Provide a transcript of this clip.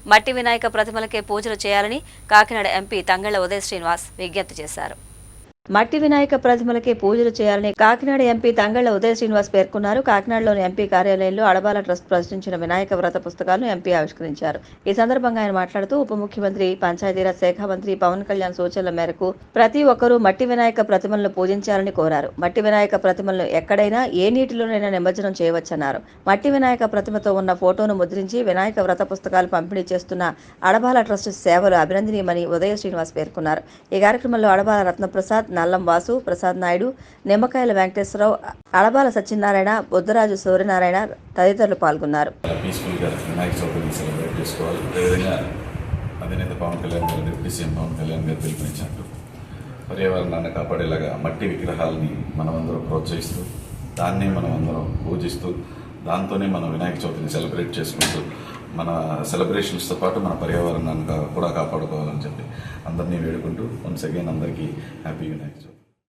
మట్టి వినాయక ప్రతిమలకే పూజలు చేయాలని కాకినాడ ఎంపీ తంగళ్ల ఉదయ శ్రీనివాస్ విజ్ఞప్తి చేశారు. మట్టి వినాయక ప్రతిమలకే పూజలు చేయాలని కాకినాడ ఎంపీ తంగళ్ల ఉదయ శ్రీనివాస్ పేర్కొన్నారు. కాకినాడలోని ఎంపీ కార్యాలయంలో అడబాల ట్రస్ట్ ప్రచురించిన వినాయక వ్రత పుస్తకాలను ఎంపీ ఆవిష్కరించారు. ఈ సందర్భంగా ఆయన మాట్లాడుతూ ఉప ముఖ్యమంత్రి పంచాయతీరాజ్ శాఖ మంత్రి పవన్ కళ్యాణ్ సూచనల మేరకు ప్రతి ఒక్కరూ మట్టి వినాయక ప్రతిమలను పూజించాలని కోరారు. మట్టి వినాయక ప్రతిమలను ఎక్కడైనా ఏ నీటిలోనైనా నిమజ్జనం చేయవచ్చన్నారు. మట్టి వినాయక ప్రతిమతో ఉన్న ఫోటోను ముద్రించి వినాయక వ్రత పుస్తకాలు పంపిణీ చేస్తున్న అడబాల ట్రస్ట్ సేవలు అభినందనీయమని ఉదయ శ్రీనివాస్ పేర్కొన్నారు. ఈ కార్యక్రమంలో అడబాల రత్నప్రసాద్, నల్లం వాసు, ప్రసాద్ నాయుడు, నిమ్మకాయల వెంకటేశ్వరరావు, అడబాల సత్యనారాయణ, బుద్ధరాజు సూర్యనారాయణ తదితరులు పాల్గొన్నారు. అధినేత పవన్ కళ్యాణ్ గారు, డిప్యూటీ సీఎం పవన్ కళ్యాణ్ గారు పిలుపునిచ్చినట్టు పర్యావరణాన్ని కాపాడేలాగా మట్టి విగ్రహాలని మనమందరం ప్రోత్సహిస్తూ దాన్ని మనమందరం పూజిస్తూ దాంతోనే మనం వినాయక చవితిని సెలబ్రేట్ చేసుకుంటూ మన సెలబ్రేషన్స్తో పాటు మన పర్యావరణాన్ని కూడా కాపాడుకోవాలని చెప్పి అందరినీ వేడుకుంటూ వన్స్ అగైన్ అందరికీ హ్యాపీ వినాయక చవితి.